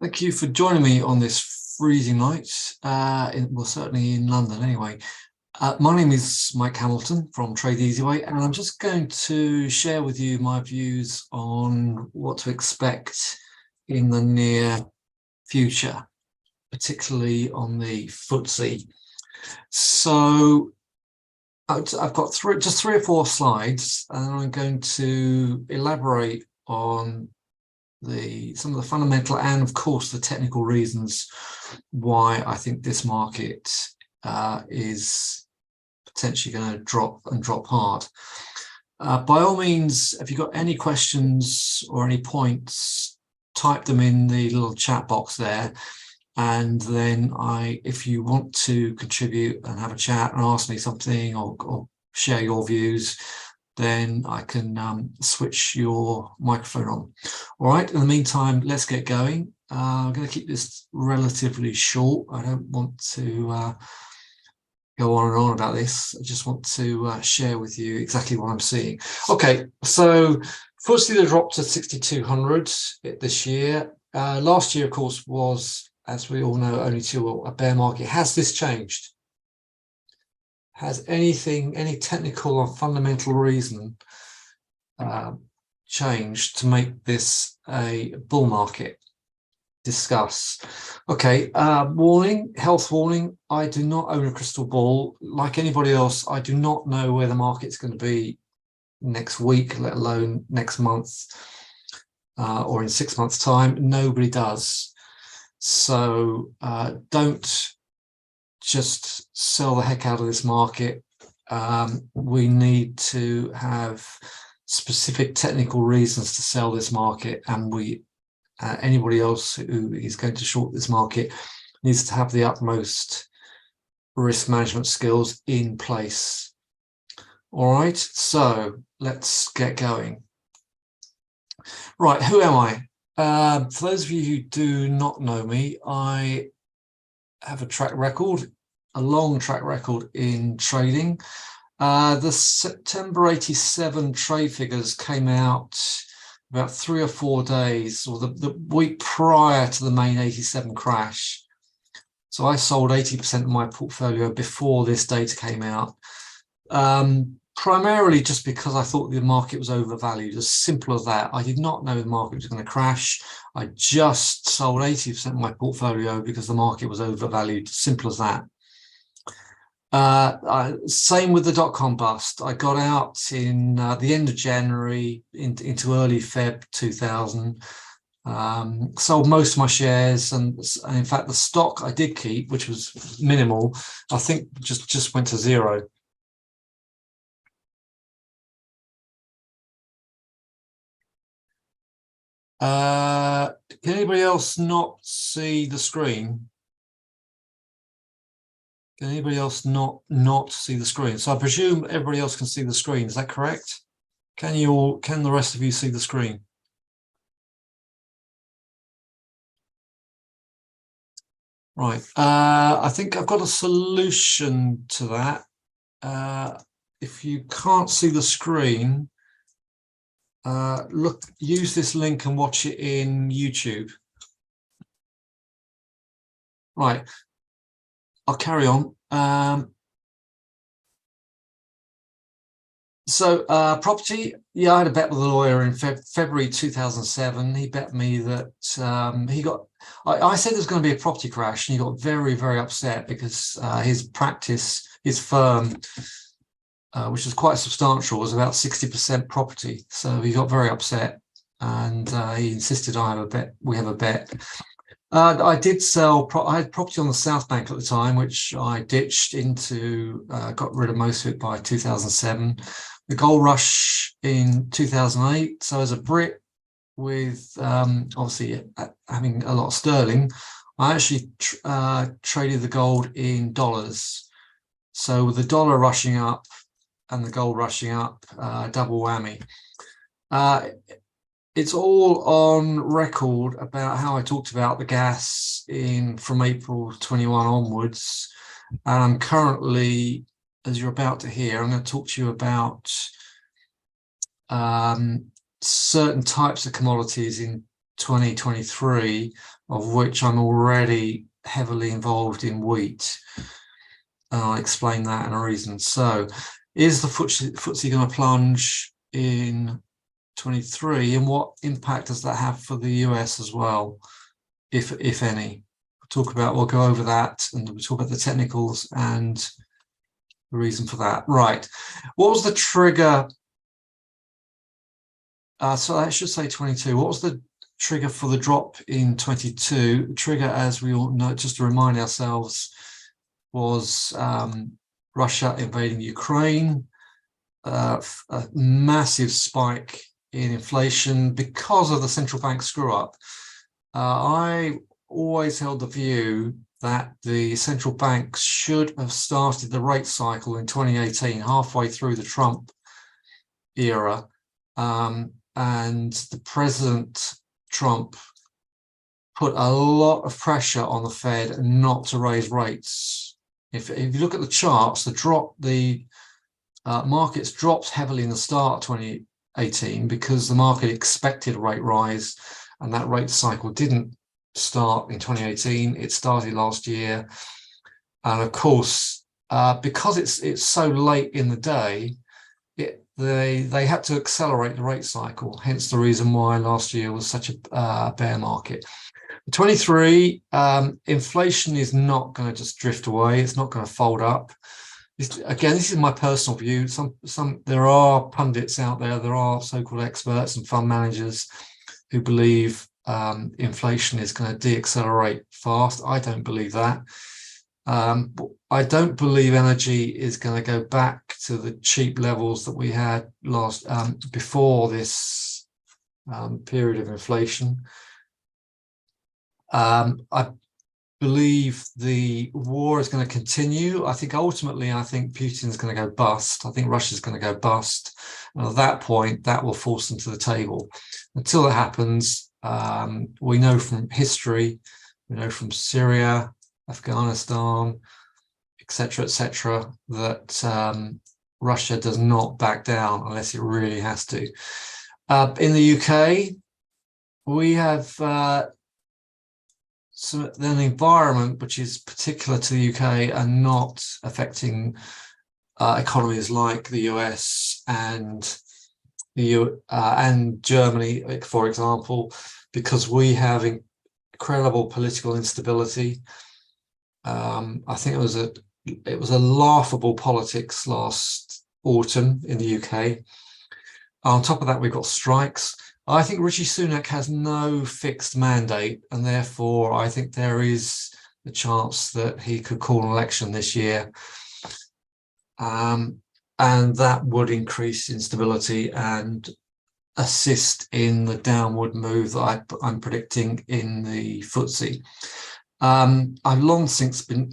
Thank you for joining me on this freezing night, well, certainly in London anyway. My name is Mike Hamilton from Trade the Easy Way, and I'm just going to share with you my views on what to expect in the near future, particularly on the FTSE. So I've got just three or four slides, and I'm going to elaborate on some of the fundamental and of course the technical reasons why I think this market is potentially going to drop hard. By all means, if you've got any questions or any points, type them in the little chat box there, and then if you want to contribute and have a chat and ask me something or share your views, then I can switch your microphone on. All right, in the meantime, let's get going. I'm going to keep this relatively short. I don't want to go on and on about this. I just want to share with you exactly what I'm seeing. Okay, so FTSE, they dropped to 6,200 this year. Last year, of course, was, as we all know, only to a bear market. Has this changed? Has any technical or fundamental reason changed to make this a bull market? Discuss. Okay, warning, health warning. I do not own a crystal ball. Like anybody else, I do not know where the market's going to be next week, let alone next month or in 6 months' time. Nobody does. So don't just sell the heck out of this market. We need to have specific technical reasons to sell this market, and anybody else who is going to short this market needs to have the utmost risk management skills in place. All right, so let's get going. Right, who am I? For those of you who do not know me, I have a long track record in trading. The September 87 trade figures came out about 3 or 4 days, or the week prior to the main 87 crash. So I sold 80% of my portfolio before this data came out, primarily just because I thought the market was overvalued. As simple as that. I did not know the market was going to crash. I just sold 80% of my portfolio because the market was overvalued. Simple as that. Same with the dot-com bust. I got out in the end of January into early Feb 2000. Sold most of my shares, and in fact the stock I did keep, which was minimal, I think just went to zero. Can anybody else not see the screen? Can anybody else not see the screen? So I presume everybody else can see the screen. Is that correct? Can the rest of you see the screen? Right. I think I've got a solution to that. If you can't see the screen, use this link and watch it in YouTube. Right. I'll carry on. So property, yeah, I had a bet with a lawyer in February 2007. He bet me that I said there's going to be a property crash, and he got very, very upset because his firm, which is quite substantial, was about 60% property. So he got very upset, and he insisted we have a bet. I did sell. I had property on the South Bank at the time, which I ditched got rid of most of it by 2007. The gold rush in 2008. So as a Brit, with obviously having a lot of sterling, I actually traded the gold in dollars. So with the dollar rushing up and the gold rushing up, double whammy. It's all on record about how I talked about the gas from April 21 onwards. And I'm currently, as you're about to hear, I'm going to talk to you about certain types of commodities in 2023, of which I'm already heavily involved in wheat. And I'll explain that and a reason. So, is the FTSE going to plunge in 23, and what impact does that have for the US as well, if any? We'll go over that, and we'll talk about the technicals and the reason for that. Right. What was the trigger? So I should say 22. What was the trigger for the drop in 22? The trigger, as we all know, just to remind ourselves, was Russia invading Ukraine, a massive spike in inflation because of the central bank screw up. I always held the view that the central banks should have started the rate cycle in 2018, halfway through the Trump era, and the President Trump put a lot of pressure on the Fed not to raise rates. If you look at the charts, the markets dropped heavily in the start of 2018 because the market expected a rate rise, and that rate cycle didn't start in 2018. It started last year, and of course, because it's so late in the day, they had to accelerate the rate cycle. Hence the reason why last year was such a bear market. 23, inflation is not going to just drift away. It's not going to fold up. Again, this is my personal view. There are pundits out there. There are so-called experts and fund managers who believe inflation is going to de-accelerate fast. I don't believe that. I don't believe energy is going to go back to the cheap levels that we had before this period of inflation. I believe the war is going to continue. I think Putin is going to go bust. I think Russia's going to go bust. And at that point, that will force them to the table. Until that happens, we know from history, we know from Syria, Afghanistan, etc., that Russia does not back down unless it really has to. In the UK, we have an environment which is particular to the UK and not affecting economies like the US and Germany, for example, because we have incredible political instability. I think it was a laughable politics last autumn in the UK. On top of that, we've got strikes. I think Rishi Sunak has no fixed mandate, and therefore I think there is a chance that he could call an election this year. And that would increase instability and assist in the downward move that I'm predicting in the FTSE. I've long since been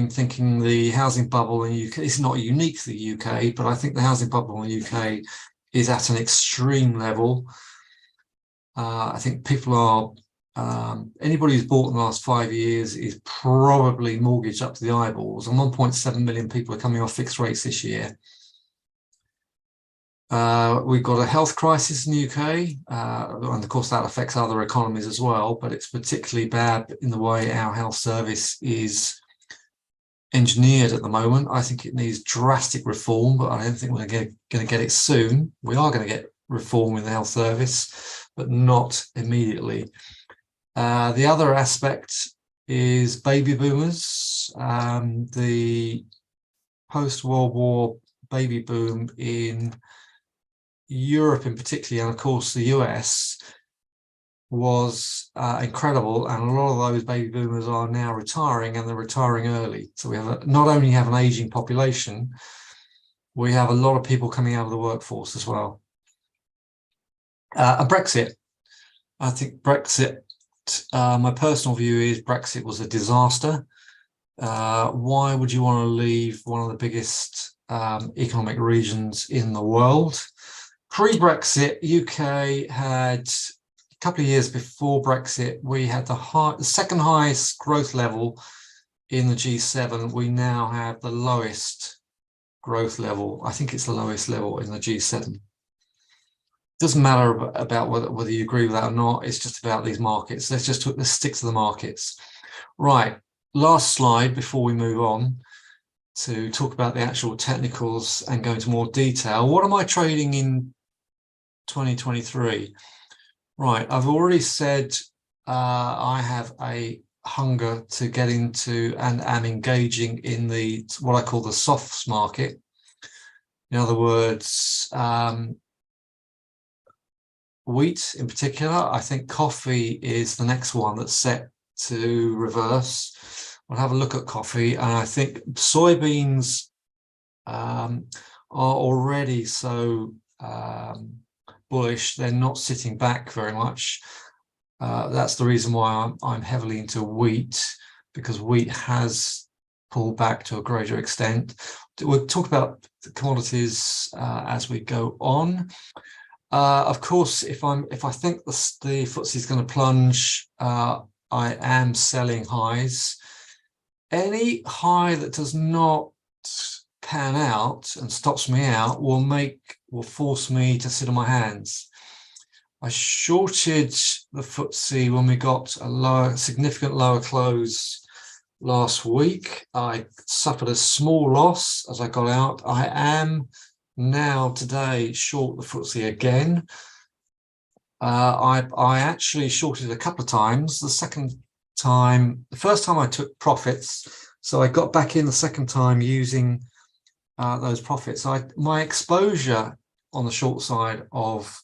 thinking the housing bubble in the UK, it's not unique to the UK, but I think the housing bubble in the UK is at an extreme level. I think people are, anybody who's bought in the last 5 years is probably mortgaged up to the eyeballs, and 1.7 million people are coming off fixed rates this year. We've got a health crisis in the UK, and of course that affects other economies as well, but it's particularly bad in the way our health service is engineered at the moment. I think it needs drastic reform, but I don't think we're going to get it soon. We are going to get reform in the health service, but not immediately. The other aspect is baby boomers. The post-World War baby boom in Europe in particular, and of course the US, was incredible, and a lot of those baby boomers are now retiring, and they're retiring early. So we have not only have an aging population, we have a lot of people coming out of the workforce as well. Brexit. I think Brexit, my personal view is Brexit was a disaster. Why would you want to leave one of the biggest economic regions in the world? Pre-Brexit, UK had, a couple of years before Brexit, we had the second highest growth level in the G7. We now have the lowest growth level. I think it's the lowest level in the G7. doesn't matter about whether you agree with that or not. It's just about these markets. Let's stick to the markets. Right, last slide before we move on to talk about the actual technicals and go into more detail. What am I trading in 2023? Right, I've already said I have a hunger to get into and am engaging in the what I call the softs market. In other words, wheat in particular. I think coffee is the next one that's set to reverse. We'll have a look at coffee, and I think soybeans are already so bullish. They're not sitting back very much. That's the reason why I'm heavily into wheat, because wheat has pulled back to a greater extent. We'll talk about the commodities as we go on. Of course, if I think the FTSE is going to plunge, I am selling highs. Any high that does not pan out and stops me out will force me to sit on my hands. I shorted the FTSE when we got a significant lower close last week. I suffered a small loss as I got out. I am now today short the FTSE again. I actually shorted a couple of times. The first time I took profits, so I got back in the second time using those profits. My exposure on the short side of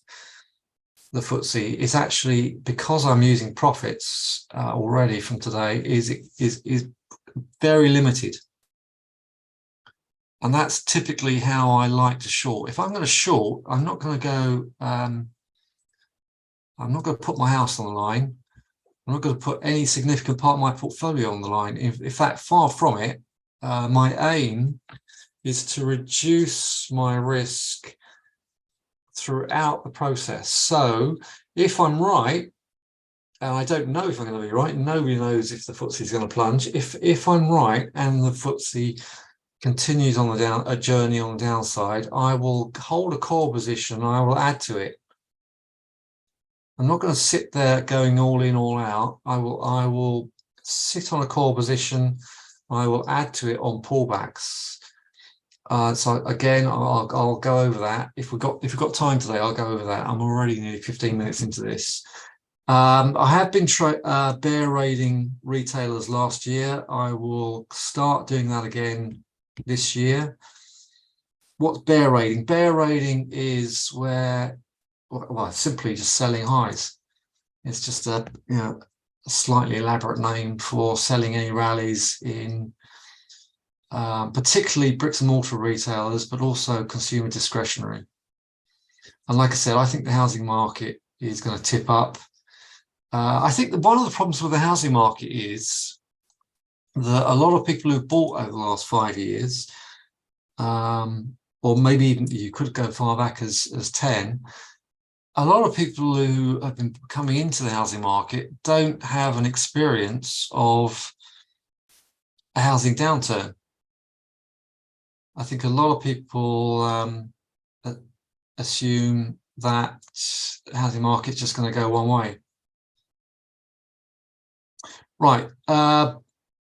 the FTSE is actually, because I'm using profits already from today, is very limited. And that's typically how I like to short. If I'm going to short, I'm not going to go, I'm not going to put my house on the line. I'm not going to put any significant part of my portfolio on the line. In fact, far from it. My aim is to reduce my risk throughout the process. So if I'm right, and I don't know if I'm going to be right, nobody knows if the FTSE is going to plunge. If I'm right and the FTSE continues on a journey on the downside, I will hold a core position and I will add to it. I'm not going to sit there going all in, all out. I will sit on a core position. I will add to it on pullbacks. So again, I'll go over that. If we've got time today, I'll go over that. I'm already nearly 15 minutes into this. I have been bear raiding retailers last year. I will start doing that again this year. What's bear raiding? Bear raiding is where, well, simply just selling highs. It's just a slightly elaborate name for selling any rallies in particularly bricks and mortar retailers, but also consumer discretionary. And like I said, I think the housing market is going to tip up. I think that one of the problems with the housing market is that a lot of people who've bought over the last 5 years, or maybe even you could go far back as 10, a lot of people who have been coming into the housing market don't have an experience of a housing downturn. I think a lot of people assume that the housing market's just going to go one way. Right.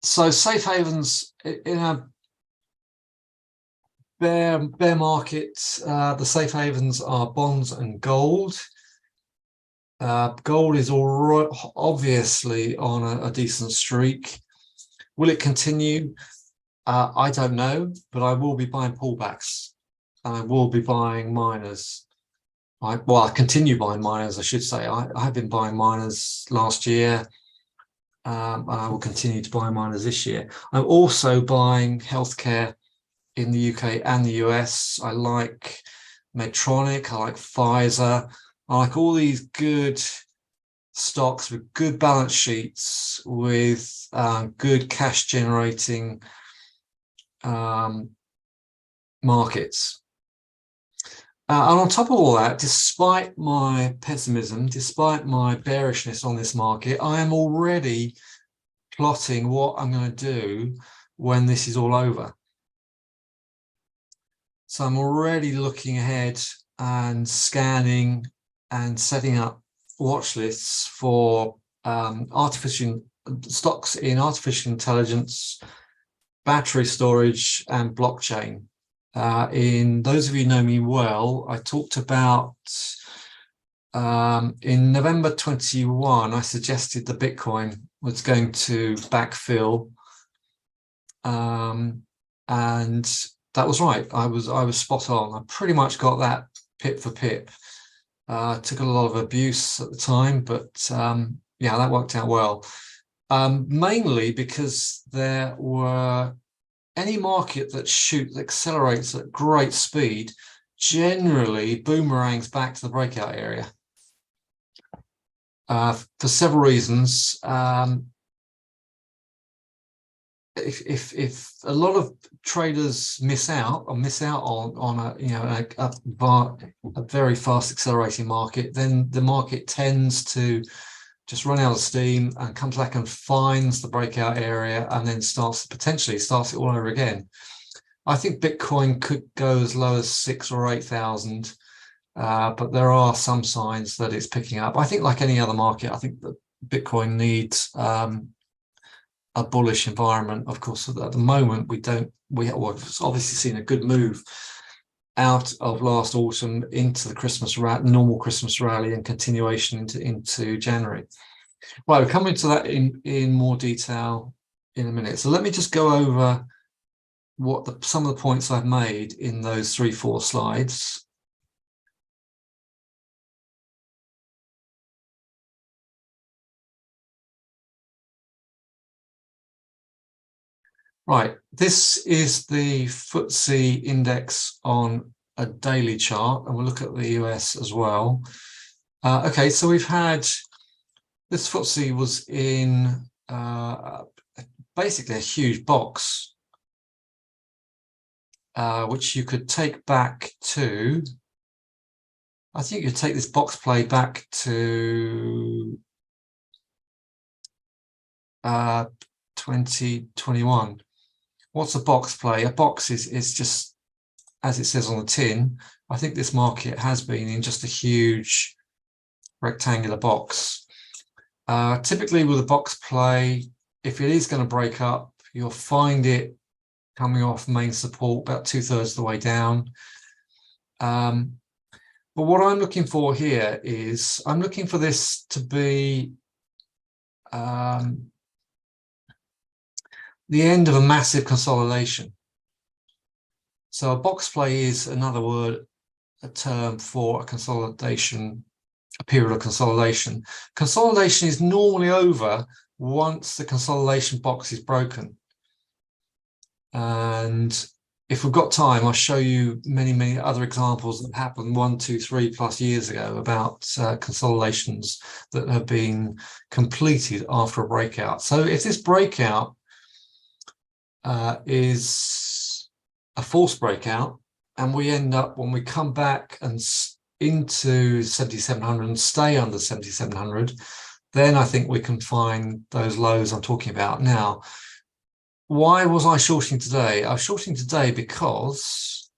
So safe havens in a bear market, the safe havens are bonds and gold. Gold is obviously on a decent streak. Will it continue? I don't know, but I will be buying pullbacks. I will be buying miners. I continue buying miners, I should say. I have been buying miners last year. And I will continue to buy miners this year. I'm also buying healthcare in the UK and the US. I like Medtronic, I like Pfizer. I like all these good stocks with good balance sheets, with good cash generating markets. And on top of all that, despite my pessimism, despite my bearishness on this market, I am already plotting what I'm going to do when this is all over. So I'm already looking ahead and scanning and setting up watch lists for artificial stocks in artificial intelligence, battery storage, and blockchain. In those of you who know me well, I talked about in November 21, I suggested that Bitcoin was going to backfill, and that was right. I was spot on. I pretty much got that pip for pip. Took a lot of abuse at the time, but yeah, that worked out well. Mainly because there were any market that accelerates at great speed generally boomerangs back to the breakout area. For several reasons. If a lot of traders miss out on a very fast accelerating market, then the market tends to just run out of steam and comes back and finds the breakout area and then potentially starts it all over again. I think Bitcoin could go as low as 6,000 or 8,000. But there are some signs that it's picking up. I think, like any other market, I think that Bitcoin needs a bullish environment. Of course, at the moment, we've obviously seen a good move out of last autumn into the normal Christmas rally and continuation into January. Right, we'll come into that in more detail in a minute. So let me just go over some of the points I've made in those 3-4 slides. Right, this is the FTSE index on a daily chart, and we'll look at the US as well. Okay, so we've had this FTSE was in basically a huge box, which you could take back to, I think you take this box play back to 2021. What's a box play? A box is just, as it says on the tin, I think this market has been in just a huge rectangular box. Typically with a box play, if it is going to break up, you'll find it coming off main support about 2/3 of the way down. But what I'm looking for here is, I'm looking for this to be the end of a massive consolidation. So a box play is another a term for a consolidation, a period of consolidation. Consolidation is normally over once the consolidation box is broken. And if we've got time, I'll show you many other examples that happened 1, 2, 3+ years ago about consolidations that have been completed after a breakout. So if this breakout is a false breakout, and we end up, when we come back and into 7,700 and stay under 7,700, then I think we can find those lows I'm talking about. Now, why was I shorting today? I was shorting today because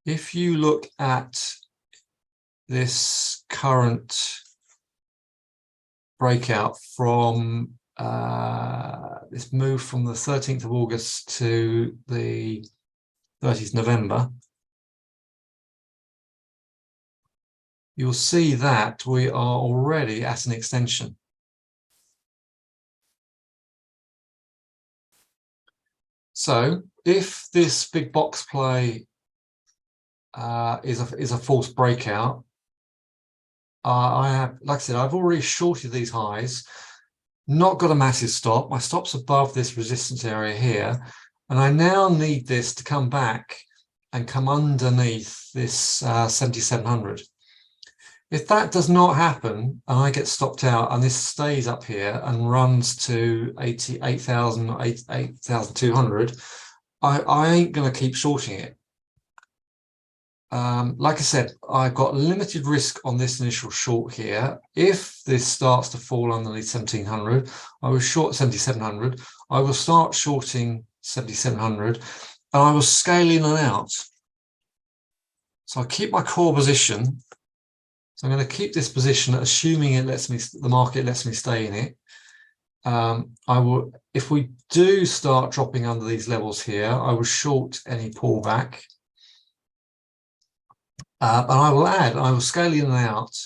if you look at this current breakout from this move from the 13th of August to the 30th of November, you'll see that we are already at an extension. So if this big box play is a false breakout, I have, like I said, I've already shorted these highs, not got a massive stop. My stop's above this resistance area here, and I now need this to come back and come underneath this 7,700. If that does not happen and I get stopped out and this stays up here and runs to 8,000 or 8,200, I ain't going to keep shorting it. Like I said, I've got limited risk on this initial short here. If this starts to fall underneath 1,700, I will short 7,700. I will start shorting 7,700, and I will scale in and out. So I keep my core position So I'm going to keep this position, assuming the market lets me stay in it. I will, if we do start dropping under these levels here, I will short any pullback. And I will scale in and out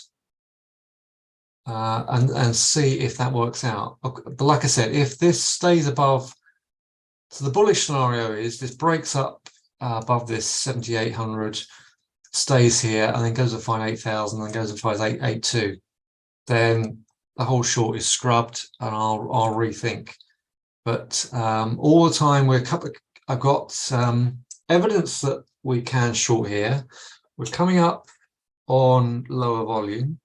and see if that works out. But like I said, if this stays above, so the bullish scenario is this breaks up above this 7,800, stays here, and then goes as far as 8,000, and goes as far as 882. Then the whole short is scrubbed, and I'll rethink. But all the time I've got evidence that we can short here. We're coming up on lower volume.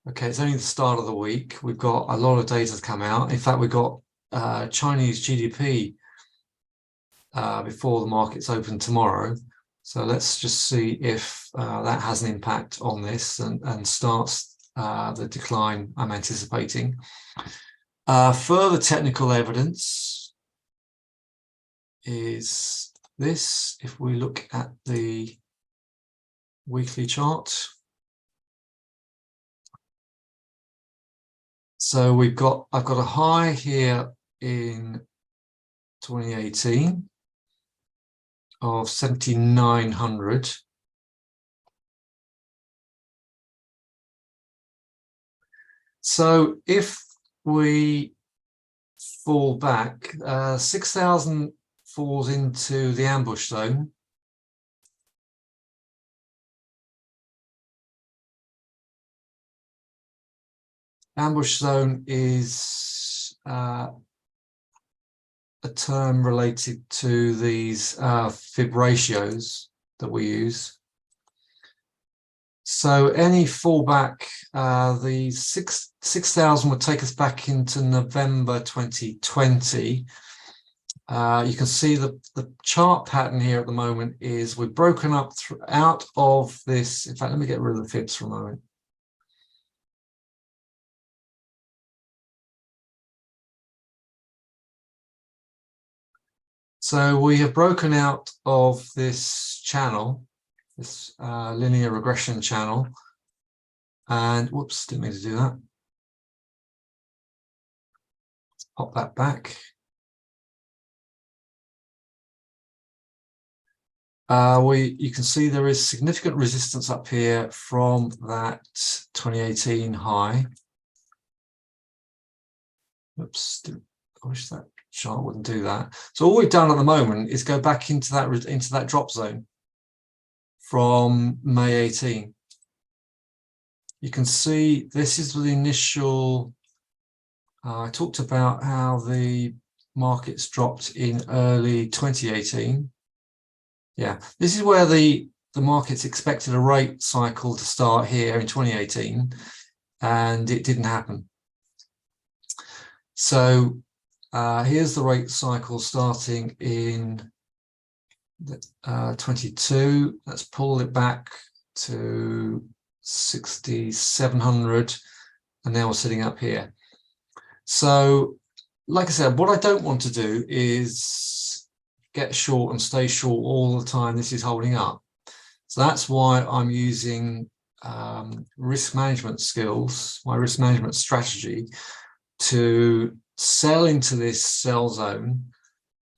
Okay, it's only the start of the week. We've got a lot of data to come out. In fact, we've got Chinese GDP before the markets open tomorrow. So let's just see if that has an impact on this and starts the decline I'm anticipating. Further technical evidence is this. If we look at the weekly chart. So I've got a high here in 2018 of 7,900. So if we fall back, 6,000 falls into the ambush zone. Ambush zone is a term related to these fib ratios that we use. So any fallback, the 6,000 would take us back into November 2020. You can see the chart pattern here at the moment is we've broken up out of this. In fact, let me get rid of the fibs for a moment. So we have broken out of this channel, this linear regression channel, and whoops, didn't mean to do that. Let's pop that back. You can see there is significant resistance up here from that 2018 high. Oops, I wish that chart wouldn't do that. So all we've done at the moment is go back into that drop zone from May 18. You can see this is the initial. I talked about how the markets dropped in early 2018. Yeah, this is where the markets expected a rate cycle to start here in 2018, and it didn't happen. So here's the rate cycle starting in 22. Let's pull it back to 6,700, and now we're sitting up here. So, like I said, what I don't want to do is get short and stay short all the time this is holding up. So that's why I'm using risk management skills, my risk management strategy, to sell into this sell zone,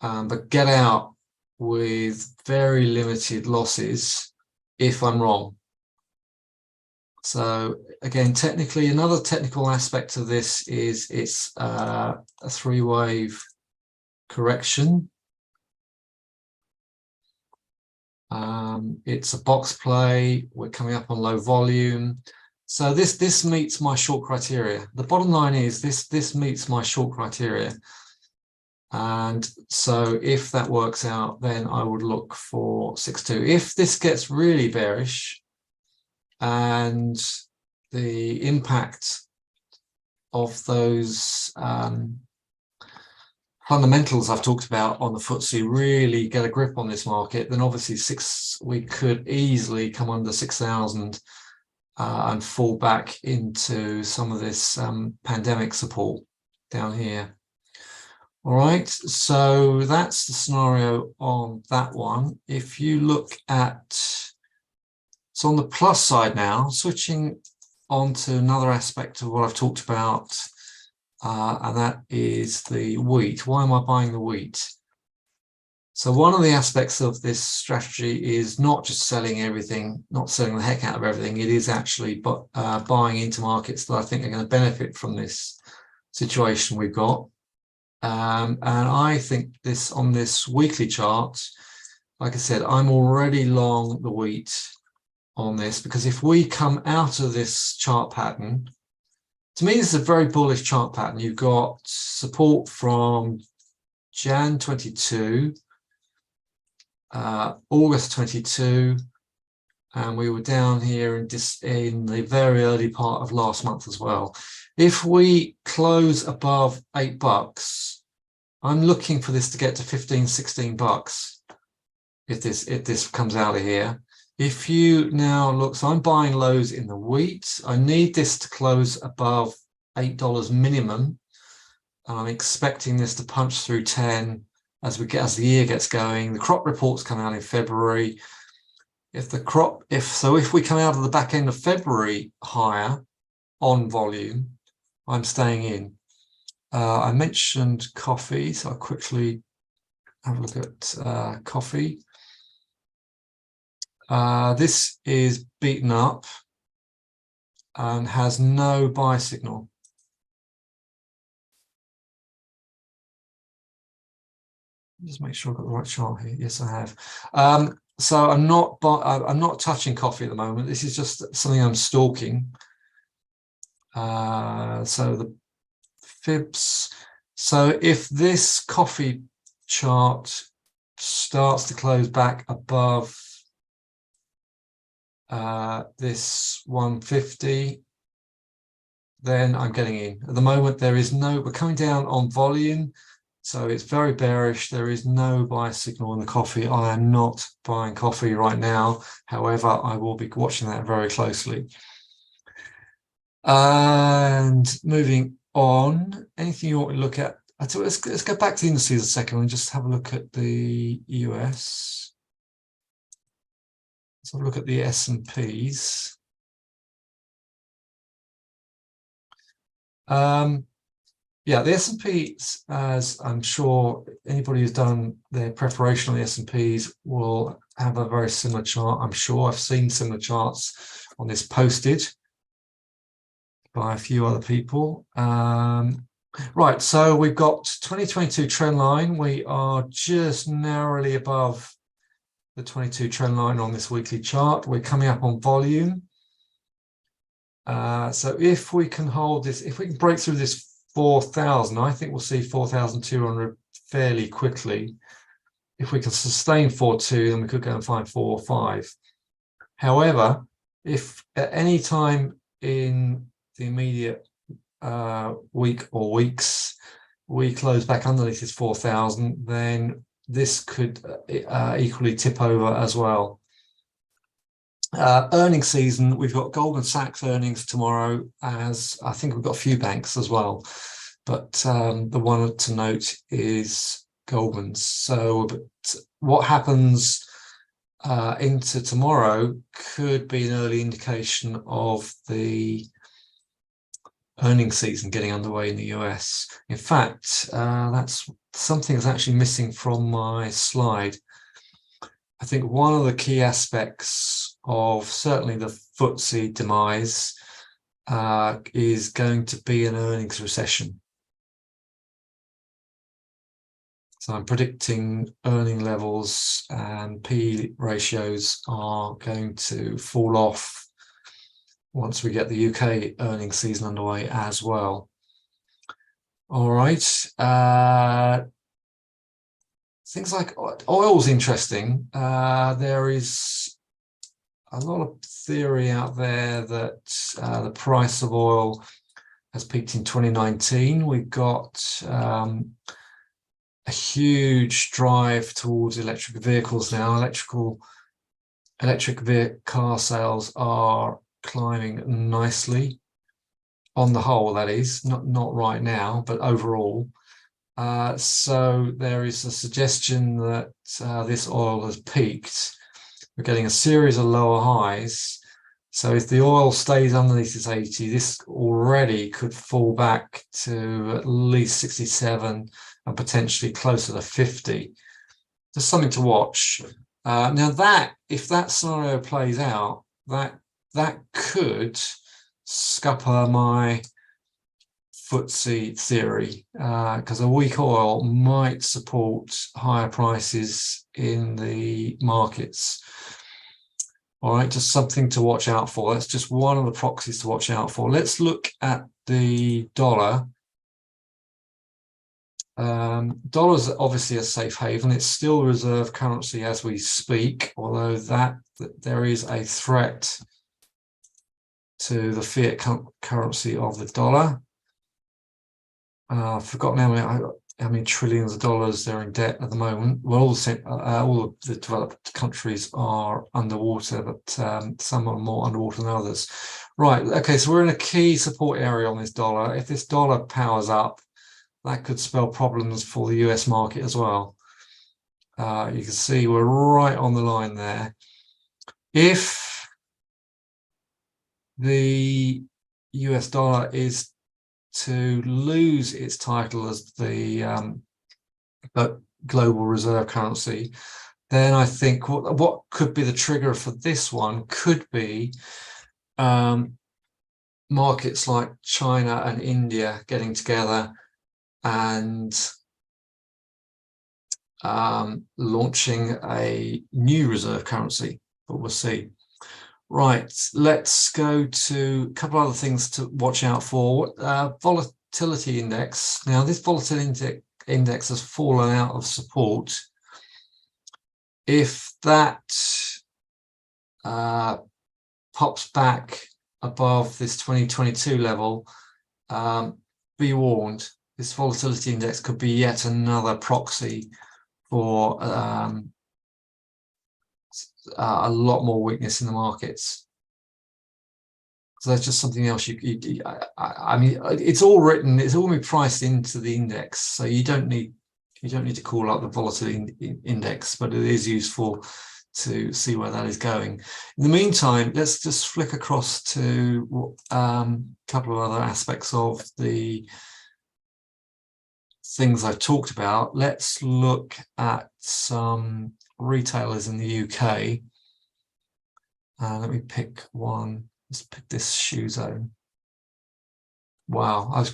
but get out with very limited losses if I'm wrong. So again, technically, another technical aspect of this is it's a three-wave correction. It's a box play. We're coming up on low volume. So this meets my short criteria. The bottom line is this meets my short criteria. And so if that works out, then I would look for 6.2. If this gets really bearish and the impact of those fundamentals I've talked about on the FTSE really get a grip on this market, then obviously we could easily come under 6,000 and fall back into some of this pandemic support down here. All right, so that's the scenario on that one. If you look at So on the plus side now, switching on to another aspect of what I've talked about, and that is the wheat. Why am I buying the wheat? So one of the aspects of this strategy is not just selling everything, not selling the heck out of everything. It is actually buying into markets that I think are going to benefit from this situation we've got. And I think this on this weekly chart, like I said, I'm already long the wheat on this, because if we come out of this chart pattern, to me, this is a very bullish chart pattern. You've got support from Jan 22, August 22, and we were down here in the very early part of last month as well. If we close above $8, I'm looking for this to get to 15, 16 bucks. If this comes out of here. If you now look, so I'm buying lows in the wheat. I need this to close above $8 minimum. And I'm expecting this to punch through 10 as the year gets going. The crop reports come out in February. If we come out of the back end of February higher on volume, I'm staying in. I mentioned coffee, so I'll quickly have a look at coffee. This is beaten up and has no buy signal. Just make sure I've got the right chart here. Yes, I have. So I'm not touching coffee at the moment. This is just something I'm stalking. So the fibs. So if this coffee chart starts to close back above this 150, then I'm getting in. At the moment, we're coming down on volume, so it's very bearish. There is no buy signal on the coffee. I am not buying coffee right now. However, I will be watching that very closely. And moving on, anything you want to look at? Let's go back to the indices a second and just have a look at the US. Let's have a look at the S&Ps. Yeah, the S&Ps, as I'm sure anybody who's done their preparation on the S&Ps will have a very similar chart. I'm sure I've seen similar charts on this posted by a few other people. Right, so we've got 2022 trend line. We are just narrowly above the 22 trend line on this weekly chart. We're coming up on volume. So if we can hold this, if we can break through this 4,000, I think we'll see 4,200 fairly quickly. If we can sustain 4.2, then we could go and find 4.5. However, if at any time in the immediate week or weeks we close back underneath this 4,000, then this could equally tip over as well. Earnings season, we've got Goldman Sachs earnings tomorrow, as I think we've got a few banks as well, but the one to note is Goldman's. So what happens into tomorrow could be an early indication of the earnings season getting underway in the US. In fact, that's something that's actually missing from my slide. I think one of the key aspects of certainly the FTSE demise is going to be an earnings recession. So I'm predicting earning levels and P ratios are going to fall off once we get the UK earnings season underway as well. All right. Things like oil's interesting. There is a lot of theory out there that the price of oil has peaked in 2019. We've got a huge drive towards electric vehicles now. Electric car sales are climbing nicely. On the whole, that is, not right now, but overall. So there is a suggestion that this oil has peaked. We're getting a series of lower highs. So if the oil stays underneath this 80, this already could fall back to at least 67 and potentially closer to 50. Just something to watch. Now if that scenario plays out, that could scupper my FTSE theory, because a weak oil might support higher prices in the markets. All right, just something to watch out for. That's just one of the proxies to watch out for. Let's look at the dollar. Dollar's obviously a safe haven. It's still reserve currency as we speak, although there is a threat to the fiat currency of the dollar. I've forgotten how many trillions of dollars they're in debt at the moment. Well, all of the developed countries are underwater, but some are more underwater than others. Right, okay, so we're in a key support area on this dollar. If this dollar powers up, that could spell problems for the US market as well. You can see we're right on the line there. If the US dollar is to lose its title as the global reserve currency, then I think what could be the trigger for this one could be markets like China and India getting together and launching a new reserve currency, but we'll see. Right, let's go to a couple other things to watch out for. Volatility index. Now, this volatility index has fallen out of support. If that pops back above this 2022 level, be warned. This volatility index could be yet another proxy for a lot more weakness in the markets. So that's just something else. I mean, it's all written. It's all been priced into the index, so you don't need to call up the volatility index, but it is useful to see where that is going. In the meantime, let's just flick across to a couple of other aspects of the things I've talked about. Let's look at some retailers in the UK. Let me pick one. Let's pick this shoe zone. Wow, I was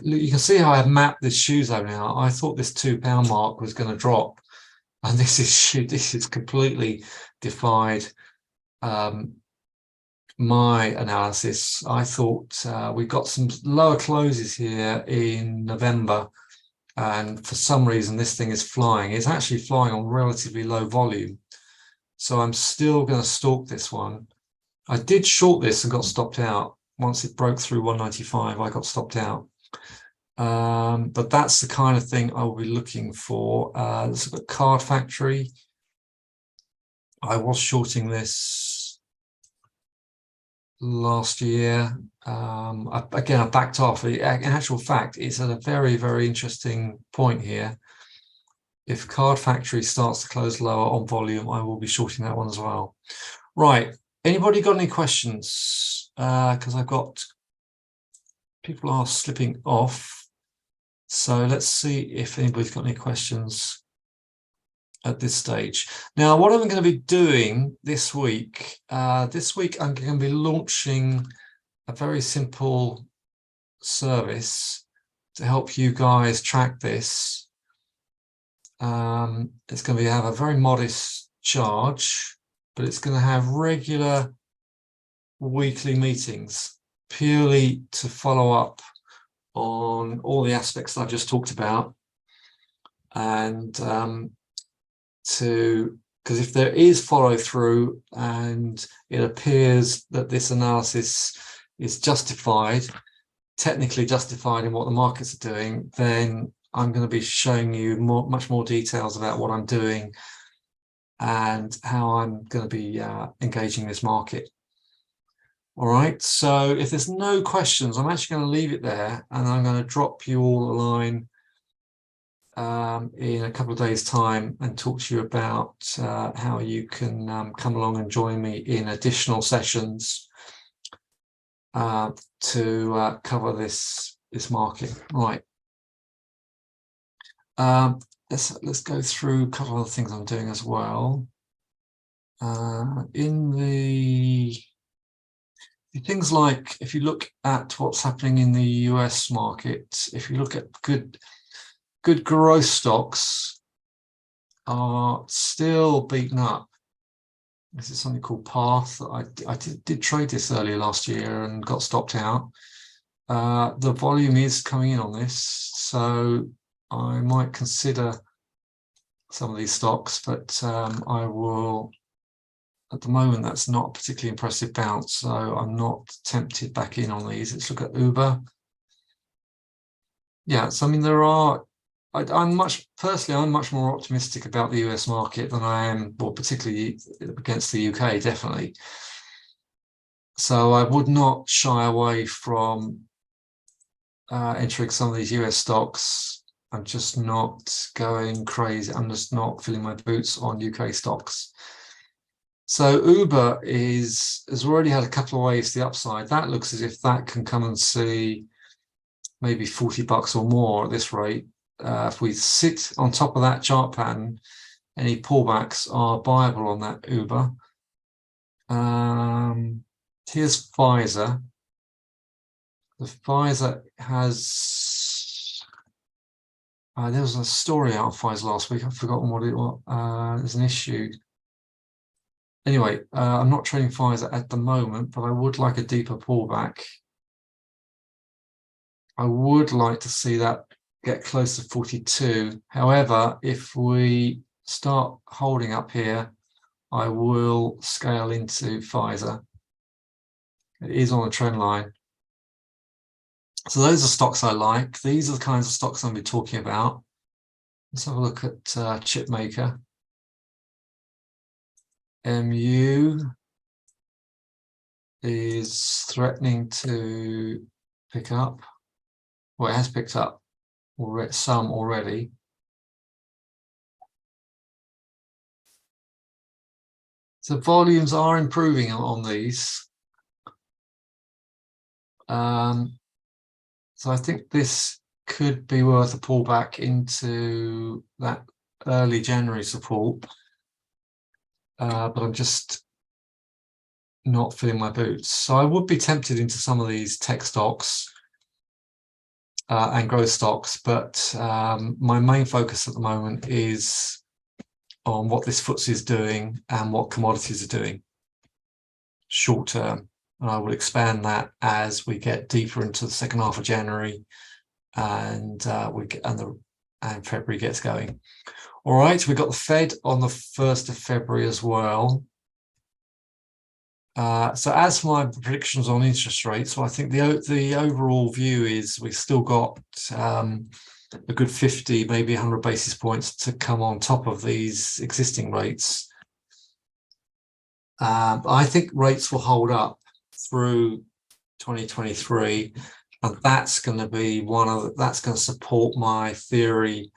you can see how I've mapped this shoe zone out. I thought this £2 mark was going to drop, and this is completely defied my analysis. I thought we got some lower closes here in November, and for some reason this thing is flying. It's actually flying on relatively low volume, so I'm still going to stalk this one. I did short this and got stopped out. Once it broke through 195, I got stopped out. But that's the kind of thing I will be looking for. Let's look at Card Factory. I was shorting this last year. Again, I backed off. In actual fact, it's at a very, very interesting point here. If Card Factory starts to close lower on volume, I will be shorting that one as well. Right. Anybody got any questions? Because I've got people are slipping off. So let's see if anybody's got any questions at this stage. Now, what I'm going to be doing this week I'm going to be launching a very simple service to help you guys track this. It's going to have a very modest charge, but it's going to have regular weekly meetings purely to follow up on all the aspects I've just talked about, and because if there is follow through and it appears that this analysis is justified, technically justified in what the markets are doing, then I'm going to be showing you much more details about what I'm doing and how I'm going to be engaging this market. All right, so if there's no questions, I'm actually going to leave it there, and I'm going to drop you all a line in a couple of days' time and talk to you about how you can come along and join me in additional sessions to cover this market. Right. Let's go through a couple of other things I'm doing as well. In the things like, if you look at what's happening in the US market, if you look at good growth stocks are still beaten up. This is something called Path. I did trade this earlier last year and got stopped out. The volume is coming in on this, so I might consider some of these stocks, but I will. At the moment, that's not a particularly impressive bounce, so I'm not tempted back in on these. Let's look at Uber. Yeah, so I mean, there are. I'm much more optimistic about the US market than I am, well, particularly against the UK, definitely. So I would not shy away from entering some of these US stocks. I'm just not going crazy. I'm just not filling my boots on UK stocks. So Uber has already had a couple of waves to the upside. That looks as if that can come and see maybe $40 or more at this rate. If we sit on top of that chart pattern, any pullbacks are viable on that Uber. Here's Pfizer. The Pfizer has. There was a story out of Pfizer last week. I've forgotten what it was. There's an issue. Anyway, I'm not trading Pfizer at the moment, but I would like a deeper pullback. I would like to see that get close to 42. However, if we start holding up here, I will scale into Pfizer. It is on a trend line. So those are stocks I like. These are the kinds of stocks I'm going to be talking about. Let's have a look at Chipmaker. MU is threatening to pick up. Well, it has picked up some already. So volumes are improving on these. So I think this could be worth a pullback into that early January support. But I'm just not filling my boots. So I would be tempted into some of these tech stocks and growth stocks, but my main focus at the moment is on what this FTSE is doing and what commodities are doing short term. And I will expand that as we get deeper into the second half of January and February gets going. All right, we've got the Fed on the 1st of February as well. So as for my predictions on interest rates, well, I think the overall view is we've still got a good 50, maybe 100 basis points to come on top of these existing rates. I think rates will hold up through 2023, and that's going to be that's going to support my theory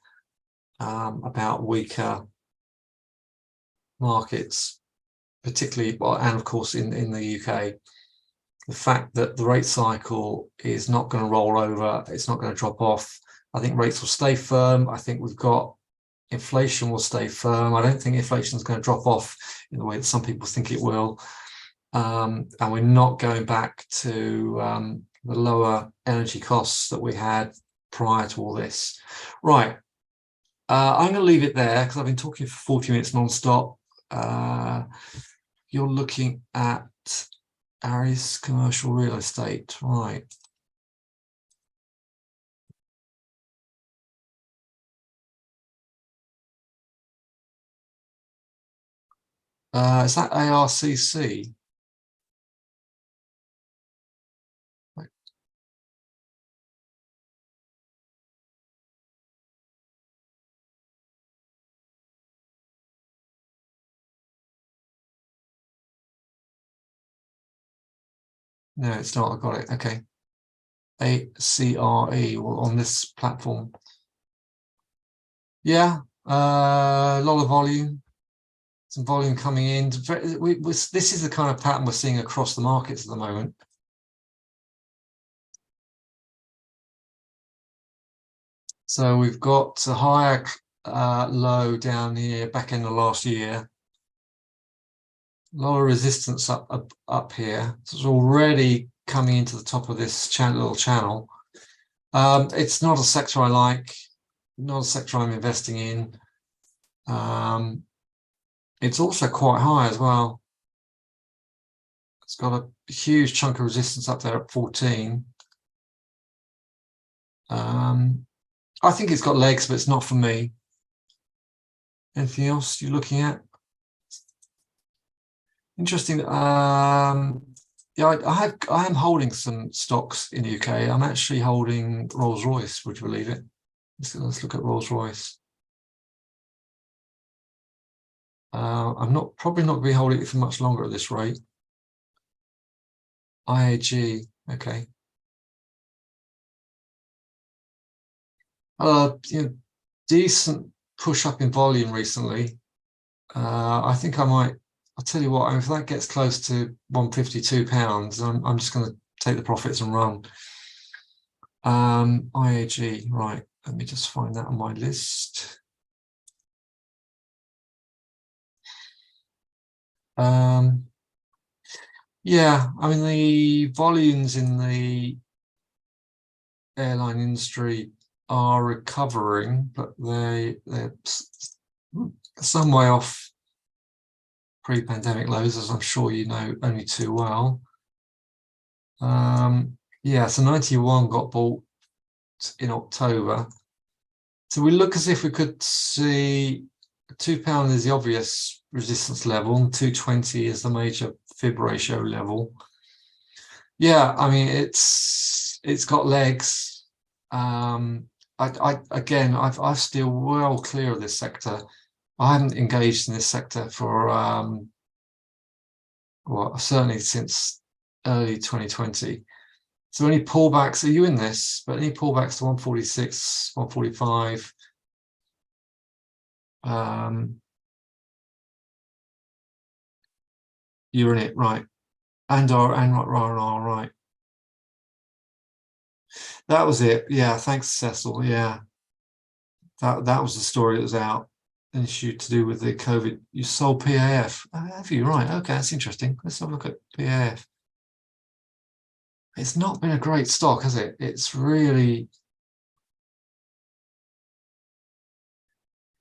about weaker markets, particularly, and of course in the UK. The fact that the rate cycle is not going to roll over, it's not going to drop off. I think rates will stay firm. I think we've got inflation will stay firm. I don't think inflation is going to drop off in the way that some people think it will. And we're not going back to the lower energy costs that we had prior to all this. Right. I'm going to leave it there because I've been talking for 40 minutes non-stop. You're looking at Aries Commercial Real Estate, right? Is that ARCC? No, it's not. I got it. Okay. ACRE, well, on this platform. Yeah, a lot of volume, some volume coming in. This is the kind of pattern we're seeing across the markets at the moment. So we've got a higher low down here back end of last year. A lot of resistance up here. So it's already coming into the top of this little channel. It's not a sector I like, not a sector I'm investing in. It's also quite high as well. It's got a huge chunk of resistance up there at 14. I think it's got legs, but it's not for me. Anything else you're looking at? Interesting. Yeah, I am holding some stocks in the UK. I'm actually holding Rolls-Royce, would you believe it? Let's look at Rolls-Royce. I'm probably not going to be holding it for much longer at this rate. IAG, okay. Decent push up in volume recently. I think I'll tell you what, if that gets close to £152, I'm just going to take the profits and run. IAG, right, let me just find that on my list. Yeah, I mean, the volumes in the airline industry are recovering, but they're some way off pre-pandemic lows, as I'm sure you know only too well. Yeah, so 91 got bought in October. So we look as if we could see £2 is the obvious resistance level, and 220 is the major fib ratio level. Yeah, I mean, it's got legs. Again, I've still well clear of this sector. I haven't engaged in this sector for well, certainly since early 2020. So any pullbacks, are you in this? But any pullbacks to 146, 145, you're in it, right? And right. That was it. Yeah, thanks, Cecil. Yeah, that was the story that was out. An issue to do with the COVID. You sold PAF. Have you? Right. Okay, that's interesting. Let's have a look at PAF. It's not been a great stock, has it? It's really,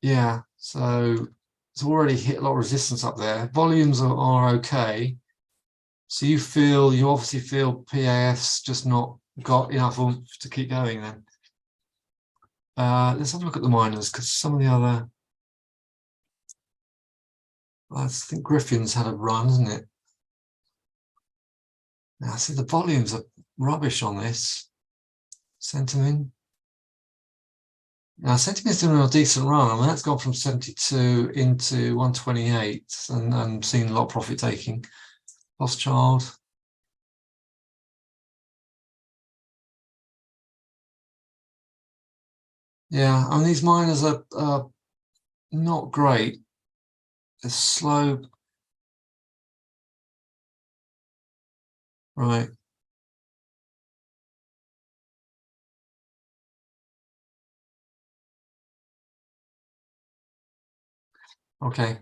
yeah. So it's already hit a lot of resistance up there. Volumes are okay. So you obviously feel PAF's just not got enough oomph to keep going then. Let's have a look at the miners, because some of the other, I think Griffin's had a run, isn't it? Now, see, the volumes are rubbish on this. Centamin. Now, Centamin's doing a decent run. I mean, that's gone from 72 into 128 and seen a lot of profit taking. Rothschild. Yeah, I mean, these miners are not great. They're slow. Right. Okay.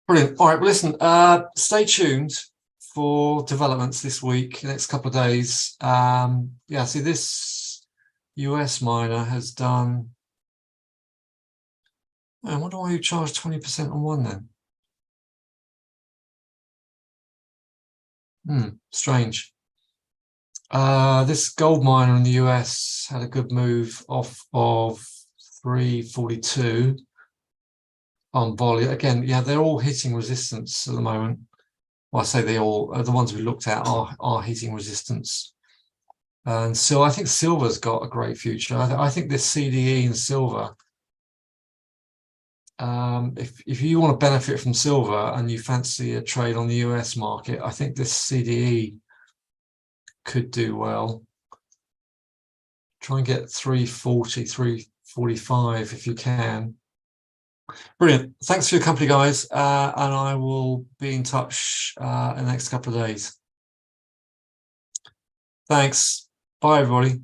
Brilliant. All right. Well, listen, stay tuned for developments this week, next couple of days. Yeah, see, this US miner has done. I wonder why you charge 20% on one then. Strange. This gold miner in the US had a good move off of 342 on volume. Again, yeah, they're all hitting resistance at the moment. Well, I say they all, the ones we looked at are hitting resistance. And so I think silver's got a great future. I think this CDE in silver, if you want to benefit from silver and you fancy a trade on the US market, I think this CDE could do well. Try and get 340, 345 if you can. Brilliant. Thanks for your company, guys. And I will be in touch in the next couple of days. Thanks. Bye, everybody.